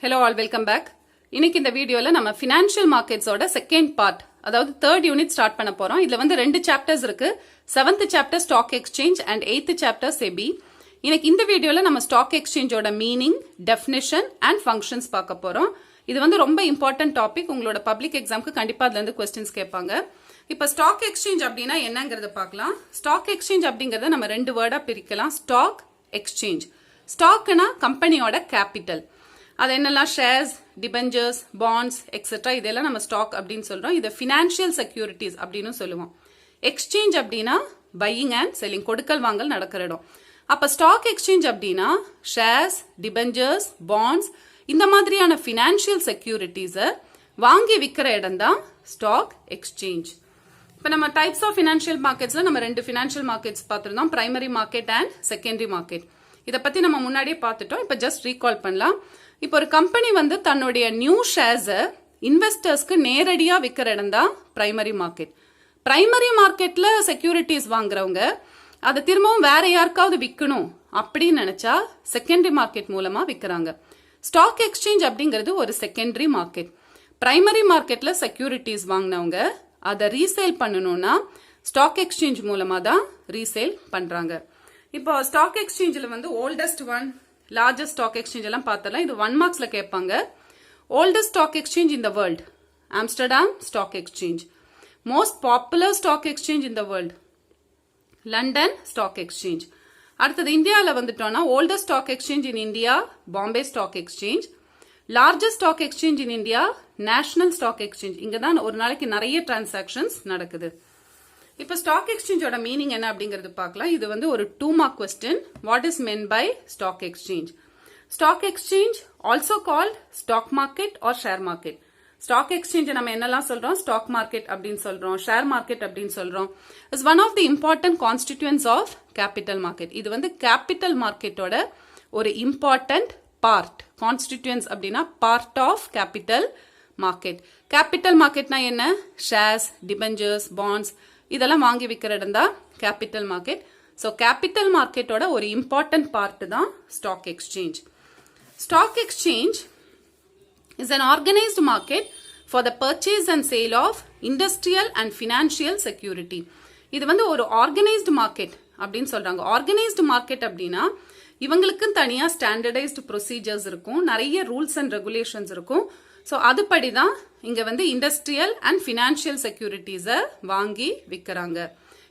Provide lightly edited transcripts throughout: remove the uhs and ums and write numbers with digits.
Hello all, welcome back. இன்னைக்கு இந்த வீடியோல நம்ம ஃபினான்ஷியல் மார்க்கெட்ஸோட செகண்ட் பார்ட், அதாவது தேர்ட் யூனிட் ஸ்டார்ட் பண்ண போறோம். இதுல வந்து 2 சாப்டர்ஸ் இருக்கு. 7th chapter stock exchange and 8th chapter SEBI. இன்னைக்கு இந்த வீடியோல நம்ம ஸ்டாக் எக்ஸ்சேஞ்சோட மீனிங், டெஃபினிஷன் அண்ட் ஃபங்க்ஷன்ஸ் பார்க்க போறோம். இது வந்து ரொம்ப இம்பார்ட்டன்ட் டாபிக். உங்களோட பப்ளிக் எக்ஸாம்க்கு கண்டிப்பா அதுல இருந்து क्वेश्चंस கேட்பாங்க. இப்ப ஸ்டாக் எக்ஸ்சேஞ்ச் அப்படின்னா என்னங்கறத பார்க்கலாம். ஸ்டாக் எக்ஸ்சேஞ்ச் அப்படிங்கறத நம்ம 2 வேர்டா பிரிக்கலாம். Stock, exchange. ஸ்டாக்னா கம்பெனியோட கேபிட்டல். அது என்னெல்லாம் ஷேர்ஸ், டிபெஞ்சர்ஸ், பாண்ட்ஸ் எக்ஸெட்ரா இதெல்லாம் நம்ம ஸ்டாக் அப்படின்னு சொல்றோம். இது ஃபினான்ஷியல் செக்யூரிட்டிஸ் அப்படின்னு சொல்லுவோம். எக்ஸ்சேஞ்ச் அப்படின்னா பையிங் அண்ட் செல்லிங், கொடுக்கல் வாங்கல் நடக்கிற இடம். அப்ப ஸ்டாக் எக்ஸ்சேஞ்ச் அப்படின்னா ஷேர்ஸ், டிபெஞ்சர்ஸ், பாண்ட்ஸ் இந்த மாதிரியான ஃபினான்ஷியல் செக்யூரிட்டிஸை வாங்கி விற்கிற இடம் தான் ஸ்டாக் எக்ஸ்சேஞ்ச். இப்ப நம்ம டைப்ஸ் ஆஃப் ஃபினான்ஷியல் மார்க்கெட்ஸ்ல நம்ம 2 ஃபினான்ஷியல் மார்க்கெட்ஸ் பார்த்திருந்தோம், primary market and secondary market. இதை பத்தி நம்ம முன்னாடியே பார்த்துட்டோம். இப்ப ஜஸ்ட் ரீகால் பண்ணலாம். இப்போ ஒரு கம்பெனி வந்து தன்னுடைய நியூ ஷேர்ஸை இன்வெஸ்டர்ஸ்க்கு நேரடியா விற்கிற இடம் தான் பிரைமரி மார்க்கெட். பிரைமரி மார்க்கெட்ல செக்யூரிட்டிஸ் வாங்குறவங்க அதை திரும்பவும் வேற யாருக்காவது விற்கணும் அப்படின்னு நினைச்சா செகண்டரி மார்க்கெட் மூலமா விற்கிறாங்க. ஸ்டாக் எக்ஸ்சேஞ்ச் அப்படிங்கிறது ஒரு செகண்டரி மார்க்கெட். பிரைமரி மார்க்கெட்ல செக்யூரிட்டிஸ் வாங்கினவங்க அதை ரீசேல் பண்ணணும்னா ஸ்டாக் எக்ஸ்சேஞ்ச் மூலமா தான் ரீசேல் பண்றாங்க. இப்போ ஸ்டாக் எக்ஸ்சேஞ்சில் வந்து oldest one, largest stock exchange எல்லாம் பார்த்தலாம். இது 1 மார்க்ஸ்ல கேட்பாங்க. Oldest stock exchange in the world, Amsterdam stock exchange. Most popular stock exchange in the world, London stock exchange. அடுத்தது இந்தியாவில் வந்துட்டோம்னா oldest stock exchange in India, Bombay stock exchange. Largest stock exchange in India, national stock exchange. இங்க தான் ஒரு நாளைக்கு நிறைய transactions நடக்குது. இப்ப ஸ்டாக் எக்ஸ்சேஞ்சோட மீனிங் என்ன அப்படிங்கறது பார்க்கலாம். இது வந்து ஒரு 2 mark question. What is meant by stock exchange? Stock exchange also called stock market or share market. Stock exchange நம்ம என்னெல்லாம் சொல்றோம்? ஸ்டாக் மார்க்கெட் அப்படின்னு சொல்றோம், ஷேர் மார்க்கெட் அப்படின்னு சொல்றோம். Is one of the important constituents of capital market. இது வந்து capital மார்க்கெட்டோட ஒரு இம்பார்ட்டன்ட் பார்ட். கான்ஸ்டிடியூயன்ஸ் அப்படின்னா part of capital market. Capital மார்க்கெட்னா என்ன? ஷேர்ஸ், டிபெஞ்சர்ஸ், பாண்ட்ஸ் இதெல்லாம் வாங்கி விற்கிற இடம் தான் கேபிட்டல் மார்க்கெட். ஸோ கேபிட்டல் மார்க்கெட்டோட ஒரு இம்பார்ட்டன்ட் பார்ட் தான் stock exchange. Stock exchange is an organized market for the purchase and sale of industrial and financial security. இது வந்து ஒரு ஆர்கனைஸ்டு மார்க்கெட் அப்படின்னு சொல்றாங்க. ஆர்கனைஸ்டு மார்க்கெட் அப்படின்னா இவங்களுக்கு தனியா ஸ்டாண்டர்டைஸ்டு ப்ரொசீஜர்ஸ் இருக்கும், நிறைய ரூல்ஸ் அண்ட் ரெகுலேஷன்ஸ் இருக்கும். ஸோ அதுபடி தான் இங்க வந்து இண்டஸ்ட்ரியல் அண்ட் ஃபினான்ஷியல் செக்யூரிட்டிஸை வாங்கி விற்கிறாங்க.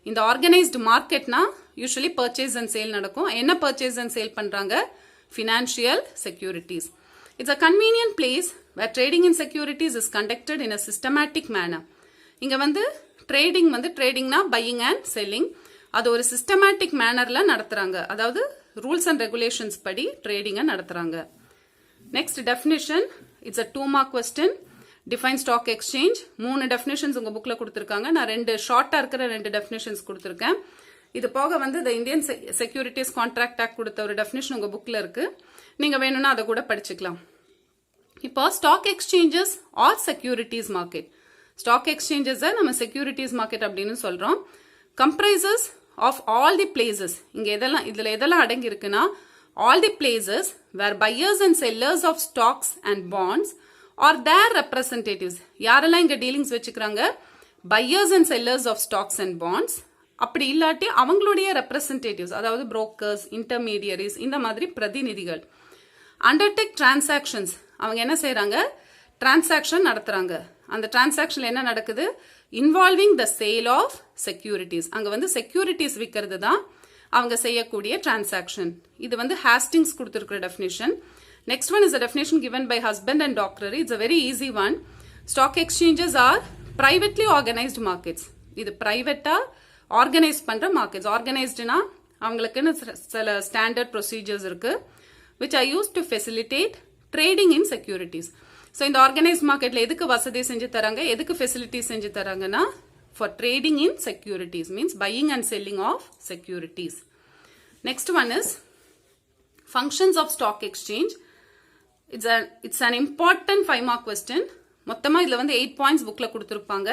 இந்த ஆர்கனைஸ்டு மார்க்கெட்னா யூஸ்வலி பர்ச்சேஸ் அண்ட் சேல் நடக்கும். என்ன பர்ச்சேஸ் அண்ட் சேல் பண்றாங்க? Financial securities. It's a convenient place where trading in securities is conducted in a systematic manner. இங்க வந்து ட்ரேடிங்னா பையிங் அண்ட் செல்லிங். அது ஒரு சிஸ்டமேட்டிக் மேனர்ல நடத்துறாங்க. அதாவது ரூல்ஸ் அண்ட் ரெகுலேஷன்ஸ் படி ட்ரேடிங்கை நடத்துறாங்க. Next definition. It's a 2 mark question. Define stock exchange. 3 definitions உங்க புக்ல கொடுத்திருக்காங்க. நான் 2 ஷார்ட்டா இருக்கிற 2 டெஃபினிஷன்ஸ் கொடுத்திருக்கேன். இது போக வந்து the Indian securities contract act கொடுத்த ஒரு டெஃபினிஷன் உங்க புக்ல இருக்கு. நீங்க வேணும்னா அதை கூட படிச்சுக்கலாம். இப்போ stock exchanges or securities market. Stock exchanges நம்ம செக்யூரிட்டிஸ் மார்க்கெட் அப்படின்னு சொல்றோம். Comprises of all the places. இங்க இதுல எதெல்லாம் அடங்கி இருக்குன்னா all the places where buyers and sellers of stocks and bonds or their representatives. யாரெல்லாம் இங்க டீலிங்ஸ் வச்சுக்கிறாங்க? buyers and sellers of stocks and bonds. அப்படி இல்லாட்டி அவங்களுடைய ரெப்ரசன்டேட்டிவ்ஸ், அதாவது புரோக்கர்ஸ், இன்டர்மீடியரிஸ் இந்த மாதிரி பிரதிநிதிகள். Undertake transactions. அவங்க என்ன செய்யறாங்க? டிரான்சாக்ஷன் நடத்துறாங்க. அந்த டிரான்சாக்ஷன் என்ன நடக்குது? Involving the sale of securities. அங்க வந்து செக்யூரிட்டிஸ் விற்கிறது தான் அவங்க செய்யக்கூடிய டிரான்சாக்ஷன். இது வந்து ஹாஸ்டிங்ஸ் கொடுத்திருக்கிற definition. Next one is a definition given by Husband and Dockery. It's a very easy one. Stock exchanges are privately organized markets. இது பிரைவேட்டா ஆர்கனைஸ் பண்ற மார்க்கெட்ஸ். ஆர்கனைஸ்டுனா அவங்களுக்குன்னு சில ஸ்டாண்டர்ட் ப்ரொசீஜர்ஸ் இருக்கு which are used to facilitate trading in securities. So இந்த organised மார்க்கெட்ல எதுக்கு வசதி செஞ்சு தராங்க, எதுக்கு ஃபெசிலிட்டி செஞ்சு தராங்கன்னா for trading in securities, means buying and selling of securities. Next one is functions of stock exchange. It's an important 5 mark question. மொத்தமா இதுல வந்து 8 points bookல கொடுத்திருப்பாங்க.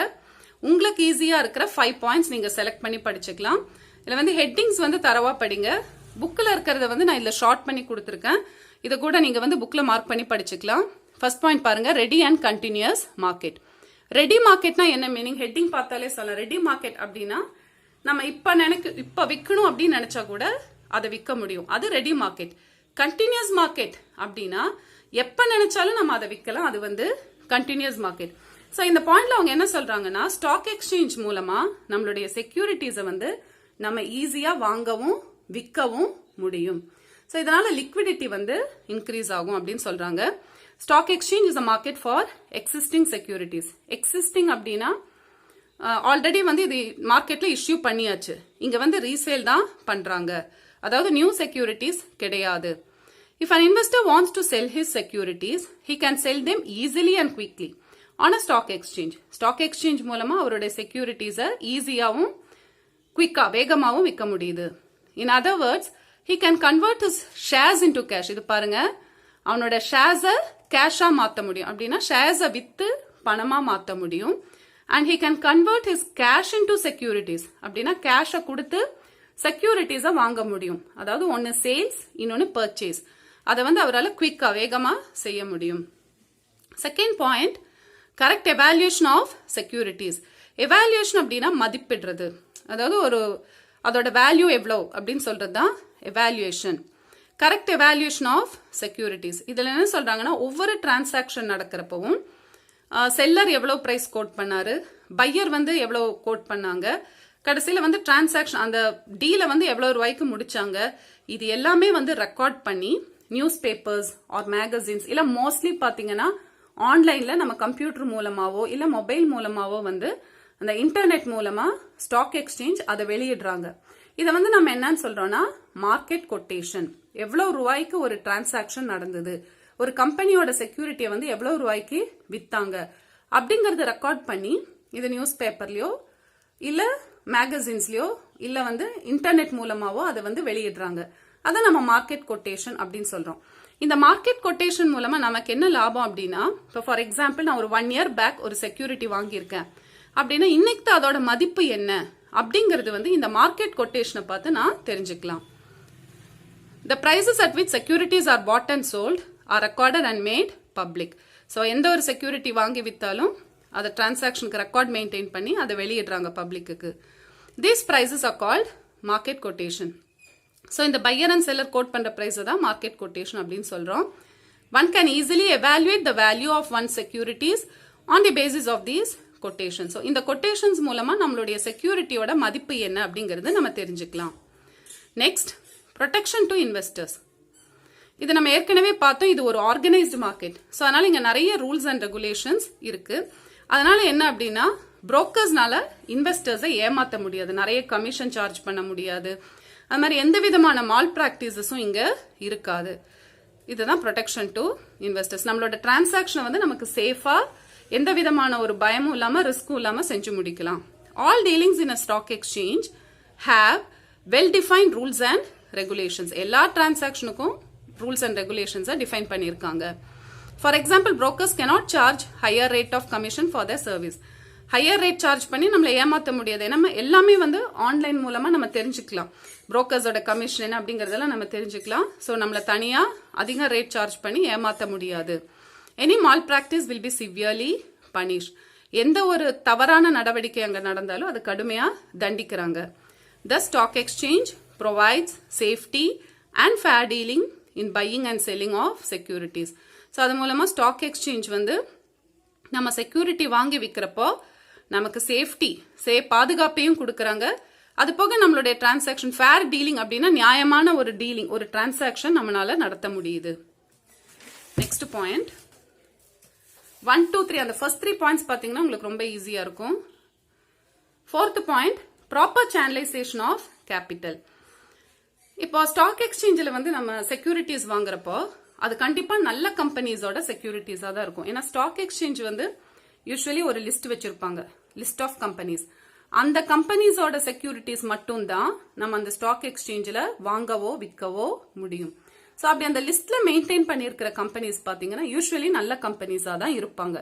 உங்களுக்கு ஈஸியா இருக்கிற 5 points நீங்க செலக்ட் பண்ணி படிச்சுக்கலாம். இதுல வந்து ஹெட்டிங்ஸ் வந்து தரவா படிங்க. புக்ல இருக்கிறத வந்து நான் இதுல ஷார்ட் பண்ணி கொடுத்திருக்கேன். இதை கூட நீங்க வந்து புக்ல மார்க் பண்ணி படிச்சுக்கலாம். ஃபர்ஸ்ட் பாயிண்ட் பாருங்க, ready and continuous market. Ready மார்க்கெட்னா என்ன மீனிங்? ஹெட்டிங் பார்த்தாலே சொல்லலாம். ரெடி மார்க்கெட் அப்படின்னா நம்ம இப்ப விற்கணும் அப்படின்னு நினைச்சா கூட அதை விற்க முடியும், அது ரெடி மார்க்கெட். கண்டினியூஸ் மார்க்கெட் அப்படின்னா எப்ப நினைச்சாலும் நம்ம அதை விற்கலாம், அது வந்து கண்டினியூஸ் மார்க்கெட். ஸோ இந்த பாயிண்ட்ல அவங்க என்ன சொல்றாங்கன்னா, ஸ்டாக் எக்ஸ்சேஞ்ச் மூலமா நம்மளுடைய செக்யூரிட்டிஸை வந்து நம்ம ஈஸியா வாங்கவும் விற்கவும் முடியும். ஸோ இதனால லிக்விடிட்டி வந்து இன்க்ரீஸ் ஆகும் அப்படின்னு சொல்றாங்க. Stock exchange is a market for existing securities. Existing அப்படின்னா ஆல்ரெடி வந்து இது மார்க்கெட்ல இஷ்யூ பண்ணியாச்சு, இங்க வந்து ரீசேல் தான் பண்றாங்க, அதாவது நியூ செக்யூரிட்டிஸ் கிடையாது. If an investor wants to sell his securities, he can sell them easily and quickly on a stock exchange. Stock exchange மூலமா அவருடைய செக்யூரிட்டிஸை ஈஸியாவும் குவிக்கா வேகமாவும் விற்க முடியுது. In other words, he can convert his shares into cash. இது பாருங்க, அவனோட ஷேர்ஸை கேஷா மாத்த முடியும், அப்படின்னா ஷேர்ஸை வித்து பணமா மாத்த முடியும். And he can convert his cash into securities. அப்படின்னா கேஷை கொடுத்து செக்யூரிட்டிஸை வாங்க முடியும். அதாவது ஒன்னு சேல்ஸ், இன்னொன்னு பர்ச்சேஸ். அதை வந்து அவரால் குவிக்கா வேகமா செய்ய முடியும். Second point, correct evaluation of securities. Evaluation அப்படின்னா மதிப்பிடுறது, அதாவது அதோட வேல்யூ எவ்வளோ அப்படின்னு சொல்றது தான் evaluation. Correct evaluation of securities. இதுல என்ன சொல்றாங்கன்னா, ஒவ்வொரு டிரான்சாக்ஷன் நடக்கிறப்பவும் செல்லர் எவ்வளவு பிரைஸ் கோட் பண்ணாரு, பையர் வந்து எவ்வளவு கோட் பண்ணாங்க, கடைசியில வந்து டிரான்சாக்ஷன் அந்த டீலை வந்து எவ்வளவு ரூபாய்க்கு முடிச்சாங்க, இது எல்லாமே வந்து ரெக்கார்ட் பண்ணி நியூஸ் பேப்பர்ஸ் ஆர் மேகசின்ஸ் இல்ல மோஸ்ட்லி பாத்தீங்கன்னா ஆன்லைன்ல நம்ம கம்ப்யூட்டர் மூலமாவோ இல்ல மொபைல் மூலமாவோ வந்து அந்த இன்டர்நெட் மூலமா ஸ்டாக் எக்ஸ்சேஞ்ச் அதை வெளியிடுறாங்க. இதை வந்து நம்ம என்னன்னு சொல்றோம்னா மார்க்கெட் கொட்டேஷன். எவ்வளவு ரூபாய்க்கு ஒரு டிரான்சாக்ஷன் நடந்தது, ஒரு கம்பெனியோட செக்யூரிட்டியை வந்து எவ்வளவு ரூபாய்க்கு வித்தாங்க அப்படிங்கறத ரெக்கார்ட் பண்ணி இது நியூஸ் பேப்பர்லயோ இல்ல மேகசின்ஸ்லயோ இல்ல வந்து இன்டர்நெட் மூலமாவோ அதை வந்து வெளியிடுறாங்க. அதை நம்ம மார்க்கெட் கொட்டேஷன் அப்படின்னு சொல்றோம். இந்த மார்க்கெட் கொட்டேஷன் மூலமா நமக்கு என்ன லாபம் அப்படின்னா, இப்போ ஃபார் எக்ஸாம்பிள் நான் ஒரு 1 year பேக் ஒரு செக்யூரிட்டி வாங்கியிருக்கேன் அப்படின்னா இன்னைக்கு அதோட மதிப்பு என்ன அப்படிங்கிறது வந்து இந்த மார்க்கெட் கொட்டேஷனை பார்த்து நான் தெரிஞ்சுக்கலாம். The prices at which securities are bought and sold are recorded and made public. So எந்த ஒரு செக்யூரிட்டி வாங்கி வித்தாலும் அதை டிரான்சாக்ஷனுக்கு ரெக்கார்ட் மெயின்டைன் பண்ணி அதை வெளியிடுறாங்க பப்ளிக்கு. These prices are called market quotation. So இந்த பையர் அண்ட் செல்லர் கோட் பண்ற பிரைஸ் தான் மார்க்கெட் கொட்டேஷன் அப்படின்னு சொல்றோம். One can easily evaluate the value of one's securities on the basis of these quotations. So இந்த கொட்டேஷன்ஸ் மூலமா நம்மளுடைய செக்யூரிட்டியோட மதிப்பு என்ன அப்படிங்கறது நம்ம தெரிஞ்சுக்கலாம். Next, protection to investors. இது நம்ம ஏற்கனவே பார்த்தோம், இது ஒரு ஆர்கனைஸ்டு மார்க்கெட். ஸோ அதனால இங்க நிறைய ரூல்ஸ் அண்ட் ரெகுலேஷன்ஸ் இருக்கு. அதனால என்ன அப்படின்னா, புரோக்கர்ஸ்னால இன்வெஸ்டர்ஸை ஏமாத்த முடியாது, நிறைய கமிஷன் சார்ஜ் பண்ண முடியாது, அது மாதிரி எந்த விதமான மால் பிராக்டிசஸும் இங்க இருக்காது. இதுதான் ப்ரொடெக்ஷன் டு இன்வெஸ்டர்ஸ். நம்மளோட டிரான்சாக்ஷன் வந்து நமக்கு சேஃபா எந்த விதமான ஒரு பயமும் இல்லாம ரிஸ்க்கும் இல்லாம செஞ்சு முடிக்கலாம். All dealings in a stock exchange have well defined rules and regulations. எல்லா டிரான்சாக்ஷனுக்கும் ரூல்ஸ் அண்ட் ரெகுலேஷன்ஸை டிஃபைன் பண்ணியிருக்காங்க. For example, brokers cannot charge higher rate of commission for their service. Higher rate charge பண்ணி நம்மளை ஏமாத்த முடியாது. நம்ம எல்லாமே வந்து ஆன்லைன் மூலமா நம்ம தெரிஞ்சுக்கலாம். புரோக்கர்ஸோட கமிஷன் என்ன அப்படிங்கறதெல்லாம் நம்ம தெரிஞ்சுக்கலாம். ஸோ நம்மள தனியா அதிக ரேட் சார்ஜ் பண்ணி ஏமாத்த முடியாது. Any mall practice will be severely punish. எந்த ஒரு தவறான நடவடிக்கை அங்க நடந்தாலும் அது கடுமையா தண்டிக்கிறாங்க. The stock exchange provides safety and fair dealing in buying and selling of securities. So அது மூலமா ஸ்டாக் எக்ஸ்சேஞ்ச் வந்து நம்ம செக்யூரிட்டி வாங்கி விற்கிறப்போ நமக்கு சேஃப்டி பாதுகாப்பையும் கொடுக்கறாங்க. அது போக நம்மளுடைய டிரான்சாக்ஷன் ஃபேர் டீலிங் அப்படின்னா நியாயமான ஒரு டீலிங், ஒரு டிரான்சாக்ஷன் நம்மளால நடத்த முடியுது. Next point 1, 2, 3. அந்த ஃபர்ஸ்ட் 3 பாயிண்ட்ஸ் பாத்தீங்கன்னா உங்களுக்கு ரொம்ப ஈஸியா இருக்கும். Fourth point, proper channelization of capital. இப்போ ஸ்டாக் எக்ஸ்சேஞ்சில் வந்து நம்ம செக்யூரிட்டிஸ் வாங்குறப்போ அது கண்டிப்பா நல்ல கம்பெனிஸோட செக்யூரிட்டிஸா தான் இருக்கும். ஏன்னா ஸ்டாக் எக்ஸ்சேஞ்ச் வந்து யூஸ்வலி ஒரு லிஸ்ட் வச்சிருப்பாங்க, லிஸ்ட் ஆஃப் கம்பெனிஸ். அந்த கம்பெனிஸோட செக்யூரிட்டிஸ் மட்டும் தான் நம்ம அந்த ஸ்டாக் எக்ஸ்சேஞ்சில் வாங்கவோ விற்கவோ முடியும். ஸோ அப்படி அந்த லிஸ்ட்ல மெயின்டைன் பண்ணியிருக்கிற கம்பெனிஸ் பாத்தீங்கன்னா யூஸ்வலி நல்ல கம்பெனிஸா தான் இருப்பாங்க.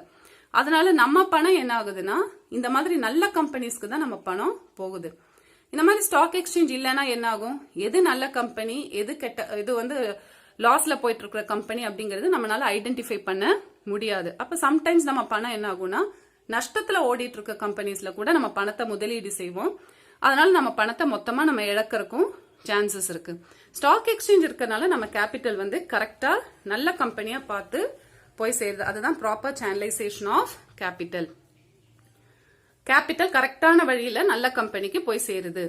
அதனால நம்ம பணம் என்ன ஆகுதுன்னா இந்த மாதிரி நல்ல கம்பெனிஸ்க்கு தான் நம்ம பணம் போகுது. இந்த மாதிரி ஸ்டாக் எக்ஸ்சேஞ்ச் இல்லைன்னா என்ன ஆகும், எது நல்ல கம்பெனி எது கெட்ட, இது வந்து லாஸ்ல போயிட்டு இருக்கிற கம்பெனி அப்படிங்கிறது நம்மளால ஐடென்டிஃபை பண்ண முடியாது. அப்ப சம்டைம்ஸ் நம்ம பணம் என்ன ஆகும்னா நஷ்டத்துல ஓடிட்டு இருக்க கம்பெனிஸ்ல கூட நம்ம பணத்தை முதலீடு செய்வோம். அதனால நம்ம பணத்தை மொத்தமா நம்ம இழக்கிறதுக்கும் சான்சஸ் இருக்கு. ஸ்டாக் எக்ஸ்சேஞ்ச் இருக்கறனால நம்ம கேபிட்டல் வந்து கரெக்டா நல்ல கம்பெனியா பார்த்து போய் சேருது. அதுதான் proper channelization of capital. Capital கரெக்டான வழியில நல்ல கம்பெனிக்கு போய் சேருது.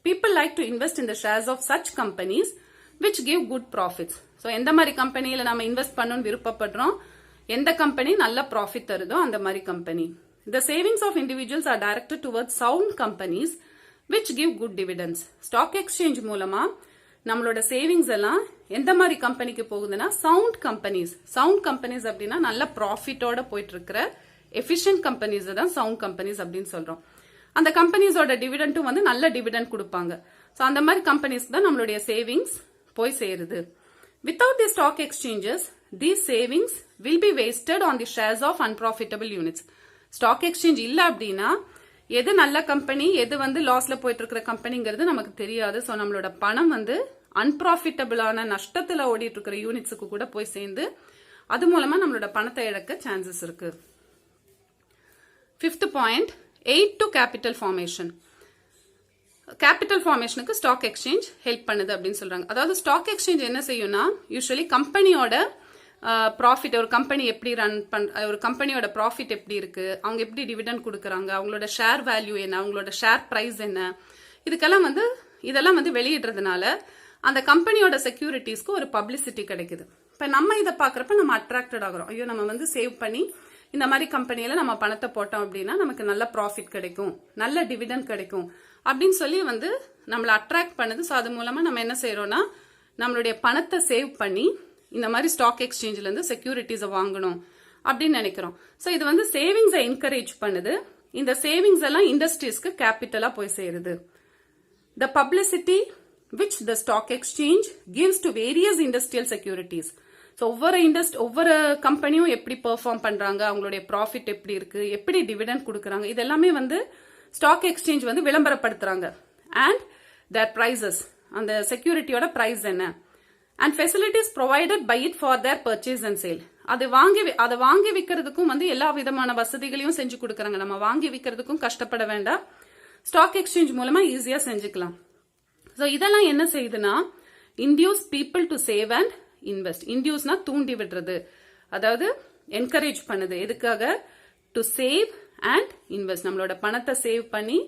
People like to invest in the shares of such companies which give good profits. So எந்த மாதிரி கம்பெனியில நம்ம இன்வெஸ்ட் பண்ணணும்னு விருப்பப்படுறோம், எந்த கம்பெனி நல்ல ப்ராஃபிட் தருதோ அந்த மாதிரி company. The savings of individuals are directed towards sound companies which give good dividends. Stock exchange மூலமா நம்மளோட சேவிங்ஸ் எல்லாம் எந்த மாதிரி கம்பெனிக்கு போகுதுன்னா சவுண்ட் கம்பெனிஸ். சவுண்ட் கம்பெனிஸ் அப்படின்னா நல்ல ப்ராஃபிட்டோட போயிட்டு இருக்கிற எஃபிஷியன்ட் கம்பெனிஸ் தான் சவுண்ட் கம்பெனிஸ் அப்படின்னு சொல்றோம். அந்த கம்பெனிஸோட டிவிடெண்டும் வந்து நல்ல டிவிடெண்ட் கொடுப்பாங்க. ஸோ அந்த மாதிரி கம்பெனிஸ்க்கு தான் நம்மளுடைய சேவிங்ஸ் போய் சேருது. Without the stock exchanges these savings will be wasted on the shares of unprofitable units. Stock exchange இல்ல அப்படின்னா எது நல்ல கம்பெனி எது வந்து லாஸ்ல போயிட்டு இருக்கிற கம்பெனிங்கிறது நமக்கு தெரியாது. ஸோ நம்மளோட பணம் வந்து அன்ப்ராஃபிட்டபிளான நஷ்டத்துல ஓடிட்டு இருக்கிற யூனிட்ஸுக்கு கூட போய் சேர்ந்து அது மூலமா நம்மளோட பணத்தை இழக்க சான்சஸ் இருக்கு. 5th point, aid to capital formation. Capital ஃபார்மேஷனுக்கு ஸ்டாக் எக்ஸ்சேஞ்ச் ஹெல்ப் பண்ணுது அப்படின்னு சொல்றாங்க. அதாவது ஸ்டாக் எக்ஸ்சேஞ்ச் என்ன செய்யும்னா யூஸ்வலி கம்பெனியோட ப்ராஃபிட், ஒரு கம்பெனி எப்படி ரன் ஒரு கம்பெனியோட ப்ராஃபிட் எப்படி இருக்கு, அவங்க எப்படி டிவிடெண்ட் கொடுக்குறாங்க, அவங்களோட ஷேர் வேல்யூ என்ன, அவங்களோட ஷேர் பிரைஸ் என்ன, இதெல்லாம் வந்து வெளியிடுறதுனால அந்த கம்பெனியோட செக்யூரிட்டிஸ்க்கு ஒரு பப்ளிசிட்டி கிடைக்குது. இப்ப நம்ம இதை பாக்குறப்ப நம்ம அட்ராக்டட் ஆகிறோம். ஐயோ நம்ம வந்து சேவ் பண்ணி இந்த மாதிரி கம்பெனியில நம்ம பணத்தை போட்டோம் அப்படின்னா நமக்கு நல்ல ப்ராஃபிட் கிடைக்கும், நல்ல டிவிடெண்ட் கிடைக்கும் அப்படின்னு சொல்லி வந்து நம்மளை அட்ராக்ட் பண்ணுது. ஸோ அது மூலமா நம்ம என்ன செய்யறோம்னா நம்மளுடைய பணத்தை சேவ் பண்ணி இந்த மாதிரி ஸ்டாக் எக்ஸ்சேஞ்சில இருந்து செக்யூரிட்டிஸை வாங்கணும் அப்படின்னு நினைக்கிறோம். ஸோ இது வந்து சேவிங்ஸை என்கரேஜ் பண்ணுது. இந்த சேவிங்ஸ் எல்லாம் இண்டஸ்ட்ரீஸ்க்கு கேபிட்டலா போய் சேருது. The publicity which the stock exchange gives to various industrial securities. So ஒவ்வொரு கம்பெனியும் எப்படி பெர்ஃபார்ம் பண்றாங்க, அவங்களுடைய ப்ராஃபிட் எப்படி இருக்கு, எப்படி டிவிடெண்ட் கொடுக்குறாங்க, இதெல்லாமே வந்து ஸ்டாக் எக்ஸ்சேஞ்ச் வந்து விளம்பரப்படுத்துறாங்க. அண்ட் தேர் பிரைசஸ், அந்த செக்யூரிட்டியோட பிரைஸ் என்ன, and facilities provided by it for their purchase and sale. அதை வாங்கி விற்கிறதுக்கும் வந்து எல்லா விதமான வசதிகளையும் செஞ்சு கொடுக்குறாங்க. நம்ம வாங்கி விற்கிறதுக்கும் கஷ்டப்பட வேண்டாம், ஸ்டாக் எக்ஸ்சேஞ்ச் மூலமா ஈஸியா செஞ்சுக்கலாம். ஸோ இதெல்லாம் என்ன செய்யுதுன்னா induce people to save and invest. இன்டியூஸ்னா தூண்டி விடுறது, அதாவது என்கரேஜ் பண்ணுது. எதுக்காக? To save and invest. நம்மளோட பணத்தை சேவ் பண்ணி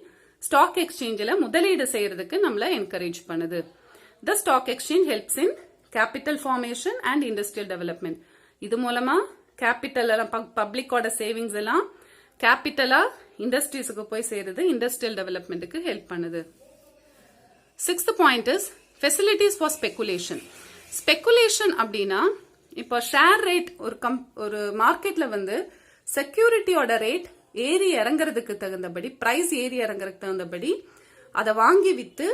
ஸ்டாக் எக்ஸ்சேஞ்சில் முதலீடு செய்யறதுக்கு நம்மள என்கரேஜ் பண்ணுது. The stock exchange helps in capital formation and industrial development. இது மூலமா கேபிட்டல் எல்லாம் பப்ளிக்கோட சேவிங்ஸ் எல்லாம் கேபிட்டலா இண்டஸ்ட்ரீஸுக்கு போய் சேருது, இண்டஸ்ட்ரியல் டெவலப்மெண்ட்டுக்கு ஹெல்ப் பண்ணுது. 6th point is facilities for speculation. Speculation அப்படின்னா இப்போ ஷேர் ரேட் ஒரு மார்க்கெட்ல வந்து செக்யூரிட்டியோட ரேட் ஏறி இறங்குறதுக்கு தகுந்தபடி, பிரைஸ் ஏறி இறங்குறதுக்கு தகுந்தபடி அதை வாங்கி வித்து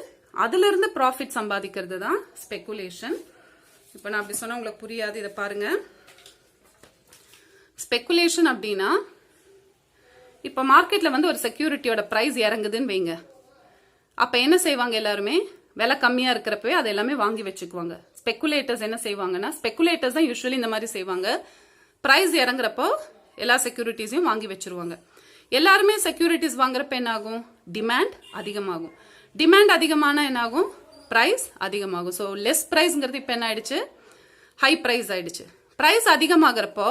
அதுல இருந்து ப்ராஃபிட் சம்பாதிக்கிறது தான் ஸ்பெகுலேஷன். இப்போ நான் அப்படி சொன்னா உங்களுக்கு புரியாது, இதை பாருங்க. ஸ்பெகுலேஷன் அப்படின்னா இப்போ மார்க்கெட்ல வந்து ஒரு செக்யூரிட்டியோட பிரைஸ் இறங்குதுன்னு வைங்க, அப்ப என்ன செய்வாங்க, எல்லாருமே விலை கம்மியா இருக்கிறப்பவே அதை எல்லாமே வாங்கி வச்சுக்குவாங்க. ஸ்பெகுலேட்டர்ஸ் என்ன செய்வாங்கன்னா, ஸ்பெகுலேட்டர்ஸ் தான் யூஸ்வலி இந்த மாதிரி செய்வாங்க. பிரைஸ் இறங்குறப்போ எல்லா செக்யூரிட்டிஸையும் வாங்கி வச்சிருவாங்க. எல்லாருமே செக்யூரிட்டிஸ் வாங்குறப்ப என்ன ஆகும், டிமாண்ட் அதிகமாகும். டிமாண்ட் அதிகமான என்ன ஆகும், பிரைஸ் அதிகமாகும். ஸோ லெஸ் பிரைஸ்ங்கிறது இப்போ என்ன ஆயிடுச்சு, ஹை பிரைஸ் ஆயிடுச்சு. பிரைஸ் அதிகமாகறப்போ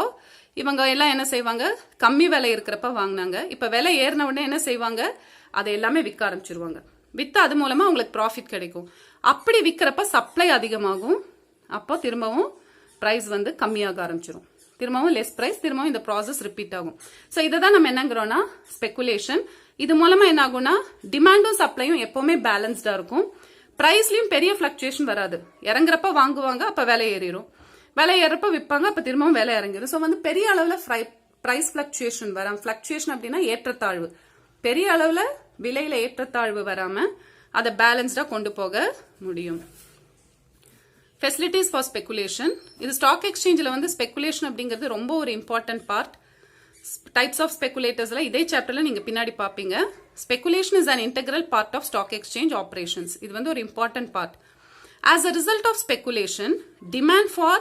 இவங்க எல்லாம் என்ன செய்வாங்க, கம்மி விலை இருக்கிறப்ப வாங்கினாங்க, இப்ப விலை ஏறின உடனே என்ன செய்வாங்க, அதை எல்லாமே விற்க ஆரம்பிச்சிருவாங்க. வித்து அது மூலமா உங்களுக்கு ப்ராஃபிட் கிடைக்கும். அப்படி விற்கிறப்ப சப்ளை அதிகமாகும், அப்போ திரும்பவும் பிரைஸ் வந்து கம்மியாக ஆரம்பிச்சிடும். திரும்பவும் லெஸ் பிரைஸ், திரும்பவும் இந்த ப்ராசஸ் ரிப்பீட் ஆகும். ஸோ இதை தான் நம்ம என்னங்கிறோம்னா ஸ்பெகுலேஷன். இது மூலமா என்ன ஆகும்னா டிமாண்டும் சப்ளையும் எப்பவுமே பேலன்ஸ்டா இருக்கும். பிரைஸ்லயும் பெரிய பிளக்சுவேஷன் வராது. இறங்குறப்ப வாங்குவாங்க, அப்ப விலை ஏறிடும். விலை ஏறப்ப விற்பாங்க, அப்ப திரும்பவும் விலை இறங்கிடும். ஸோ வந்து பெரிய அளவுல பிரைஸ் பிளக்சுவேஷன் வராம, பிளக்சுவேஷன் அப்படின்னா ஏற்றத்தாழ்வு, பெரிய அளவுல விலையில ஏற்றத்தாழ்வு வராம அதை பேலன்ஸ்டா கொண்டு போக முடியும். Facilities for speculation. இது ஸ்டாக் எக்ஸ்சேஞ்சில் வந்து ஸ்பெகுலேஷன் அப்படிங்கிறது ரொம்ப ஒரு இம்பார்ட்டன்ட் பார்ட். டைப்ஸ் ஆஃப் ஸ்பெகுலேட்டர்ஸ்ல இதே சாப்டர்ல நீங்க பின்னாடி பாப்பீங்க. Speculation is an integral part of stock exchange operations. இது வந்து ஒரு important part. As a result of speculation, demand for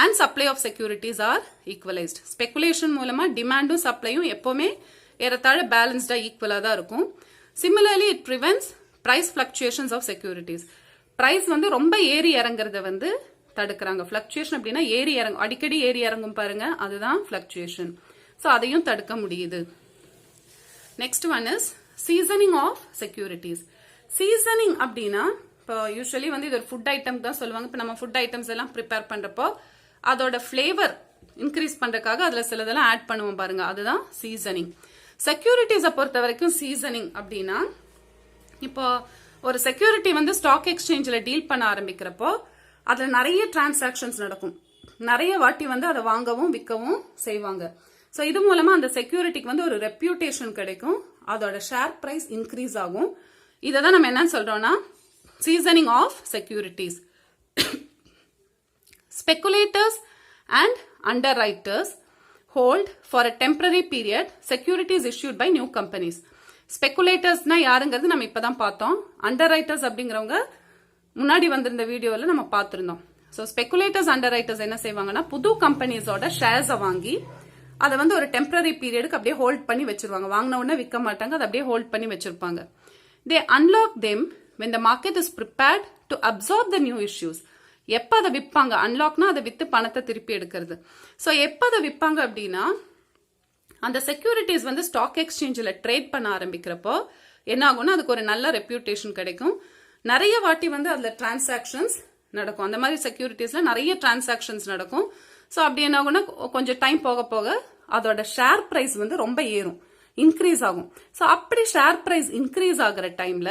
and supply of securities are equalized. Speculation மூலமா demandம் supplyயும் எப்பவுமே ஏறத்தாழ balanced equal தான் இருக்கும். Similarly, it prevents price fluctuations of securities. Price வந்து ரொம்ப ஏறி இறங்குறத வந்து தடுக்கறாங்க. Fluctuation அப்படின்னா ஏறி இறங்கும், அடிக்கடி ஏறி இறங்கும் பாருங்க, அதுதான் fluctuation. So அதையும் தடுக்க முடியுது. Next one is seasoning of securities. Seasoning அப்படின்னா இப்போ யூஸ்வலி வந்து இது ஒரு ஃபுட் ஐட்டம் தான் சொல்லுவாங்க. இப்போ நம்ம ஃபுட் ஐட்டம்ஸ் எல்லாம் ப்ரிப்பேர் பண்றப்போ அதோட ஃபிளேவர் இன்க்ரீஸ் பண்றதுக்காக அதுல சிலதெல்லாம் ஆட் பண்ணுவோம் பாருங்க, அதுதான் சீசனிங். செக்யூரிட்டிஸை பொறுத்த வரைக்கும் சீசனிங் அப்படின்னா இப்போ ஒரு செக்யூரிட்டி வந்து ஸ்டாக் எக்ஸ்சேஞ்சில் டீல் பண்ண ஆரம்பிக்கிறப்போ அதுல நிறைய டிரான்சாக்ஷன்ஸ் நடக்கும். நிறைய வாட்டி வந்து அதை வாங்கவும் விற்கவும் செய்வாங்க. ஸோ இது மூலமா அந்த செக்யூரிட்டிக்கு வந்து ஒரு ரெப்யூட்டேஷன் கிடைக்கும், அதோட ஷேர் பிரைஸ் இன்க்ரீஸ் ஆகும். இதை தான் நம்ம என்னன்னு சொல்றோம்னா seasoning of securities. Speculators and underwriters hold for a temporary period securities issued by new companies. Speculators na யாருங்கிறது நம்ம இப்பதான் பார்த்தோம். Underwriters அப்படிங்கறவங்க முன்னாடி வந்திருந்த வீடியோல நம்ம பார்த்திருந்தோம். So speculators underwriters என்ன செய்வாங்கன்னா புது கம்பெனிஸோட ஷேர்ஸை வாங்கி அதை வந்து ஒரு டெம்பரரி பீரியடுக்கு அப்படியே ஹோல்ட் பண்ணி வச்சிருவாங்க. வாங்கின உடனே விற்க மாட்டாங்க, அதை அப்படியே ஹோல்ட் பண்ணி வச்சிருப்பாங்க. They unlock them when the market is prepared to absorb the new issues. எப்ப அதை விற்பாங்க, அன்லாக்னா அதை வித்து பணத்தை திருப்பி எடுக்கிறது. ஸோ எப்ப அதை விற்பாங்க அப்படின்னா அந்த செக்யூரிட்டிஸ் வந்து ஸ்டாக் எக்ஸ்சேஞ்சில் ட்ரேட் பண்ண ஆரம்பிக்கிறப்போ என்ன ஆகும்னா அதுக்கு ஒரு நல்ல ரெப்யூட்டேஷன் கிடைக்கும். நிறைய வாட்டி வந்து அதுல டிரான்சாக்ஷன்ஸ் நடக்கும். அந்த மாதிரி செக்யூரிட்டிஸ்ல நிறைய டிரான்சாக்ஷன்ஸ் நடக்கும். ஸோ அப்படி என்ன ஆகும்னா கொஞ்சம் டைம் போக போக அதோட ஷேர் பிரைஸ் வந்து ரொம்ப ஏறும், இன்க்ரீஸ் ஆகும். ஸோ அப்படி ஷேர் பிரைஸ் இன்க்ரீஸ் ஆகிற டைம்ல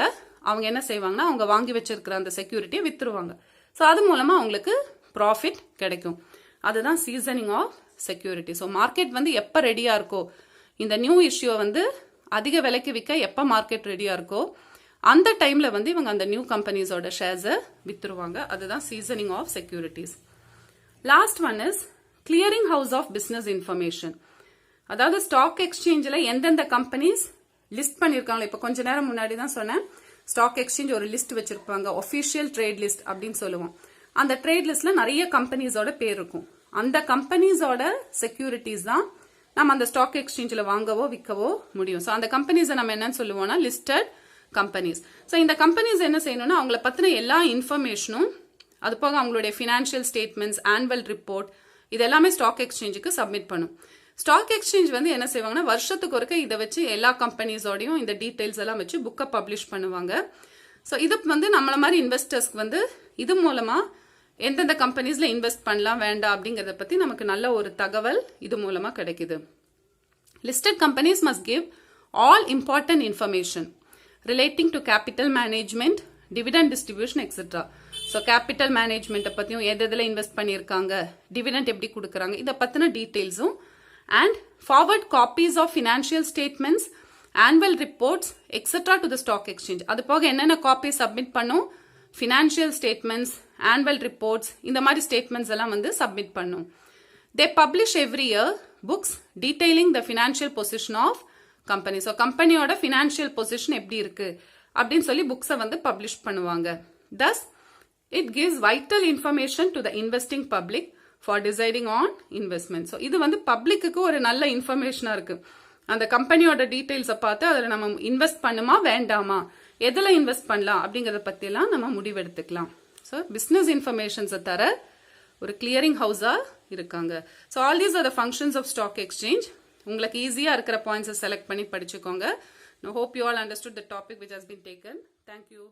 அவங்க என்ன செய்வாங்கன்னா அவங்க வாங்கி வச்சிருக்கிற அந்த செக்யூரிட்டியை வித்துருவாங்க. ஸோ அது மூலமா அவங்களுக்கு ப்ராஃபிட் கிடைக்கும். அதுதான் seasoning of security. So market வந்து எப்போ ரெடியா இருக்கோ, இந்த நியூ இஷ்யூ வந்து அதிக விலைக்கு விற்க எப்போ மார்க்கெட் ரெடியா இருக்கோ அந்த டைம்ல வந்து இவங்க அந்த நியூ கம்பெனிஸோட ஷேர்ஸை வித்துருவாங்க. அதுதான் seasoning of securities. Last one is clearing house of business information. அதாவது ஸ்டாக் எக்ஸ்சேஞ்சில் எந்தெந்த கம்பெனிஸ் லிஸ்ட் பண்ணிருக்காங்க. இப்போ கொஞ்ச நேரம் முன்னாடி தான் சொன்னேன், ஸ்டாக் எக்ஸ்சேஞ்ச் ஒரு லிஸ்ட் வச்சிருப்பாங்க, ஒபிஷியல் ட்ரேட் லிஸ்ட் அப்படின்னு சொல்லுவோம். அந்த ட்ரேட் லிஸ்ட்ல நிறைய கம்பெனிஸோட பேர் இருக்கும். அந்த கம்பெனிஸோட செக்யூரிட்டிஸ் தான் நம்ம அந்த ஸ்டாக் எக்ஸ்சேஞ்சில் வாங்கவோ விற்கவோ முடியும். ஸோ அந்த கம்பெனிஸை நம்ம என்னன்னு சொல்லுவோம்னா லிஸ்டட் கம்பெனிஸ். ஸோ இந்த கம்பெனிஸ் என்ன செய்யணும்னா அவங்கள பத்தின எல்லா இன்ஃபர்மேஷனும், அது போக அவங்களுடைய ஃபினான்ஷியல் ஸ்டேட்மெண்ட்ஸ், ஆனுவல் ரிப்போர்ட், இது எல்லாமே ஸ்டாக் எக்ஸ்சேஞ்சுக்கு சப்மிட் பண்ணும். ஸ்டாக் எக்ஸ்சேஞ்ச் வந்து என்ன செய்வாங்கன்னா வருஷத்துக்கு ஒருக்க இதை வச்சு எல்லா கம்பெனிஸோடையும் இந்த டீடைல்ஸ் எல்லாம் வச்சு புக்கை பப்ளிஷ் பண்ணுவாங்க. ஸோ இது வந்து நம்மள மாதிரி இன்வெஸ்டர்ஸ்க்கு வந்து இது மூலமா எந்தெந்த கம்பெனிஸ்ல இன்வெஸ்ட் பண்ணலாம் வேண்டாம் அப்படிங்கறத பத்தி நமக்கு நல்ல ஒரு தகவல் இது மூலமா கிடைக்குது. Listed companies must give all important information relating to capital management, dividend distribution etcetera. So capital மேனேஜ்மெண்ட்டை பத்தியும் எதில் இன்வெஸ்ட் பண்ணியிருக்காங்க, டிவிடெண்ட் எப்படி கொடுக்குறாங்க, இதை பத்தின டீடைல்ஸும் and forward copies of financial statements, annual reports, etc. to the stock exchange. அது போக என்னென்ன காப்பி சப்மிட் பண்ணும், financial statements, annual reports, இந்த மாதிரி ஸ்டேட்மெண்ட்ஸ் எல்லாம் வந்து சப்மிட் பண்ணும். They publish every year books detailing the financial position of company. So கம்பெனியோட financial position எப்படி இருக்கு அப்படின்னு சொல்லி புக்ஸை வந்து பப்ளிஷ் பண்ணுவாங்க. Thus, it gives vital information to the investing public for deciding on investment. So இது வந்து பப்ளிக்கு ஒரு நல்ல இன்ஃபர்மேஷனா இருக்கு. அந்த கம்பெனியோட டீடைல்ஸை பார்த்து அதில் நம்ம இன்வெஸ்ட் பண்ணுமா வேண்டாமா, எதில் இன்வெஸ்ட் பண்ணலாம் அப்படிங்கறத பத்தியெல்லாம் நம்ம முடிவெடுத்துக்கலாம். ஸோ பிஸ்னஸ் இன்ஃபர்மேஷன்ஸை தர ஒரு கிளியரிங் ஹவுஸா இருக்காங்க. So all these are the functions of stock exchange. உங்களுக்கு ஈஸியா இருக்கிற பாயிண்ட்ஸை செலக்ட் பண்ணி படிச்சுக்கோங்க. I hope you all understood the topic which has been taken. Thank you.